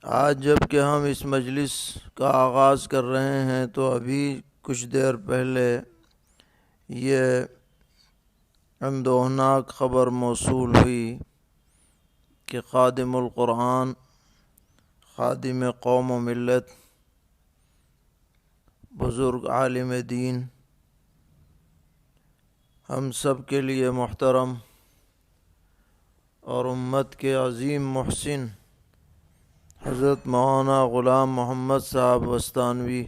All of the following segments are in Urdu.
آج جب کہ ہم اس مجلس کا آغاز کر رہے ہیں تو ابھی کچھ دیر پہلے یہ اندوہناک خبر موصول ہوئی کہ خادم القرآن، خادم قوم و ملت، بزرگ عالم دین، ہم سب کے لیے محترم اور امت کے عظیم محسن حضرت مولانا غلام محمد صاحب وستانوی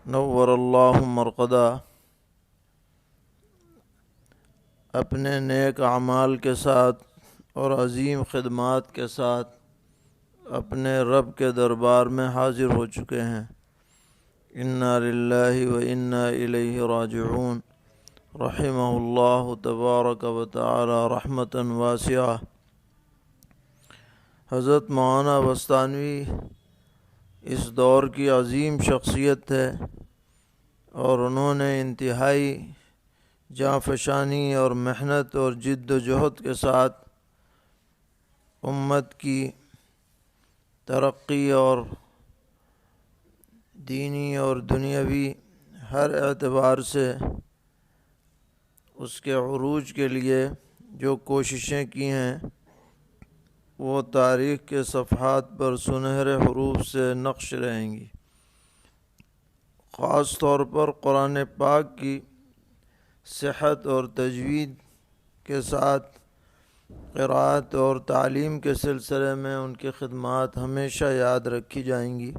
نور اللہ مرقدہ اپنے نیک اعمال کے ساتھ اور عظیم خدمات کے ساتھ اپنے رب کے دربار میں حاضر ہو چکے ہیں۔ انا للہ و انا الیہ راجعون، رحمہ اللہ تبارک و تعالی رحمتا واسعہ۔ حضرت مولانا وستانوی اس دور کی عظیم شخصیت ہے اور انہوں نے انتہائی جانفشانی اور محنت اور جد و جہد کے ساتھ امت کی ترقی اور دینی اور دنیاوی ہر اعتبار سے اس کے عروج کے لیے جو کوششیں کی ہیں وہ تاریخ کے صفحات پر سنہرے حروف سے نقش رہیں گی۔ خاص طور پر قرآن پاک کی صحت اور تجوید کے ساتھ قرأت اور تعلیم کے سلسلے میں ان کی خدمات ہمیشہ یاد رکھی جائیں گی۔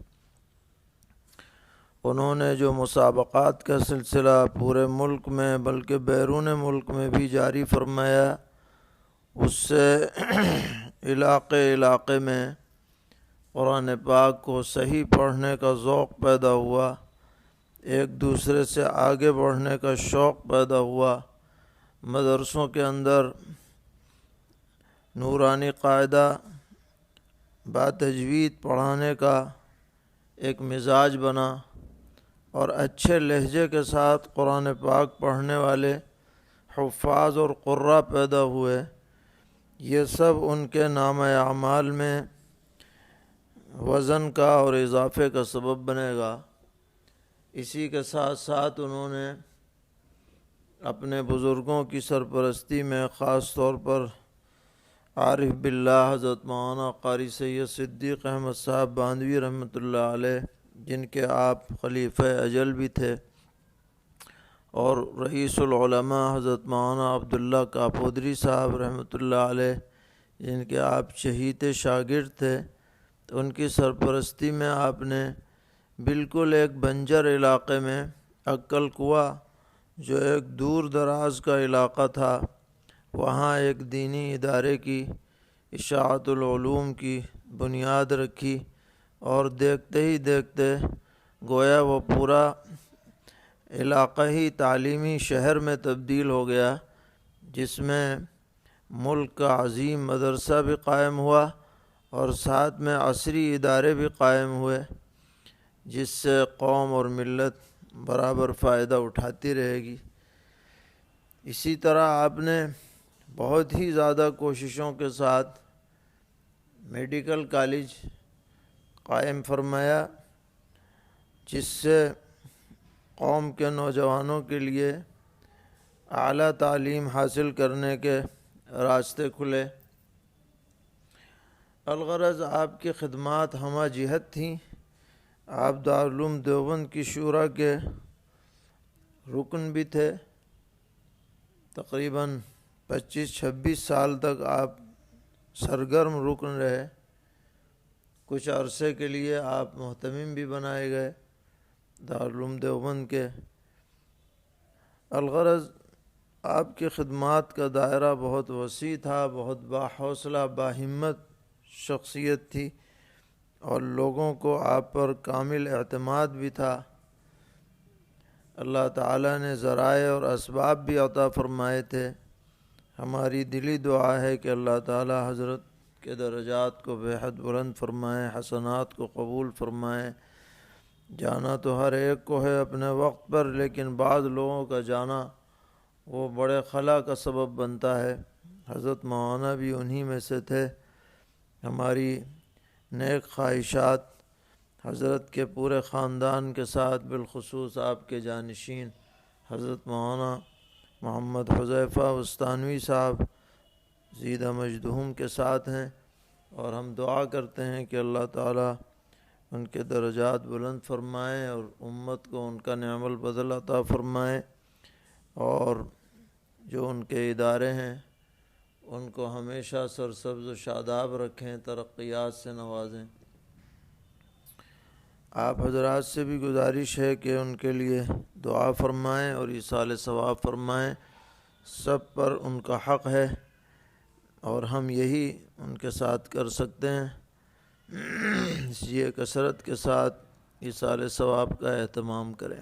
انہوں نے جو مسابقات کا سلسلہ پورے ملک میں بلکہ بیرون ملک میں بھی جاری فرمایا، اس سے علاقے میں قرآن پاک کو صحیح پڑھنے کا ذوق پیدا ہوا، ایک دوسرے سے آگے بڑھنے کا شوق پیدا ہوا، مدرسوں کے اندر نورانی قاعدہ باتجوید پڑھانے کا ایک مزاج بنا اور اچھے لہجے کے ساتھ قرآن پاک پڑھنے والے حفاظ اور قراء پیدا ہوئے۔ یہ سب ان کے نامہ اعمال میں وزن کا اور اضافے کا سبب بنے گا۔ اسی کے ساتھ ساتھ انہوں نے اپنے بزرگوں کی سرپرستی میں خاص طور پر عارف باللہ حضرت مولانا قاری سید صدیق احمد صاحب باندھوی رحمۃ اللہ علیہ، جن کے آپ خلیفہ اجل بھی تھے، اور رئیس العلماء حضرت مولانا عبداللہ کاپودری صاحب رحمۃ اللہ علیہ، جن کے آپ چہیتے شاگرد تھے، تو ان کی سرپرستی میں آپ نے بالکل ایک بنجر علاقے میں عکل کنواں، جو ایک دور دراز کا علاقہ تھا، وہاں ایک دینی ادارے کی اشاعت العلوم کی بنیاد رکھی، اور دیکھتے ہی دیکھتے گویا وہ پورا علاقہ ہی تعلیمی شہر میں تبدیل ہو گیا، جس میں ملک کا عظیم مدرسہ بھی قائم ہوا اور ساتھ میں عصری ادارے بھی قائم ہوئے، جس سے قوم اور ملت برابر فائدہ اٹھاتی رہے گی۔ اسی طرح آپ نے بہت ہی زیادہ کوششوں کے ساتھ میڈیکل کالج قائم فرمایا، جس سے قوم کے نوجوانوں کے لیے اعلیٰ تعلیم حاصل کرنے کے راستے کھلے۔ الغرض آپ کی خدمات ہمہ جہت تھیں۔ آپ دارالعلوم دیوبند کی شورا کے رکن بھی تھے، تقریباً 25-26 سال تک آپ سرگرم رکن رہے، کچھ عرصے کے لیے آپ محتمم بھی بنائے گئے دارالعلوم دیوبند کے۔ الغرض آپ کی خدمات کا دائرہ بہت وسیع تھا، بہت باحوصلہ باہمت شخصیت تھی، اور لوگوں کو آپ پر کامل اعتماد بھی تھا۔ اللہ تعالیٰ نے ذرائع اور اسباب بھی عطا فرمائے تھے۔ ہماری دلی دعا ہے کہ اللہ تعالیٰ حضرت کے درجات کو بے حد بلند فرمائے، حسنات کو قبول فرمائے۔ جانا تو ہر ایک کو ہے اپنے وقت پر، لیکن بعض لوگوں کا جانا وہ بڑے خلا کا سبب بنتا ہے۔ حضرت مولانا بھی انہی میں سے تھے۔ ہماری نیک خواہشات حضرت کے پورے خاندان کے ساتھ، بالخصوص آپ کے جانشین حضرت مولانا محمد حذیفہ وستانوی صاحب زیدہ مجدہم کے ساتھ ہیں، اور ہم دعا کرتے ہیں کہ اللہ تعالیٰ ان کے درجات بلند فرمائیں اور امت کو ان کا نعم البدل عطا فرمائیں، اور جو ان کے ادارے ہیں ان کو ہمیشہ سرسبز و شاداب رکھیں، ترقیات سے نوازیں۔ آپ حضرات سے بھی گزارش ہے کہ ان کے لیے دعا فرمائیں اور ایصال ثواب فرمائیں، سب پر ان کا حق ہے اور ہم یہی ان کے ساتھ کر سکتے ہیں، اس لیے کثرت کے ساتھ ایصال ثواب کا اہتمام کریں۔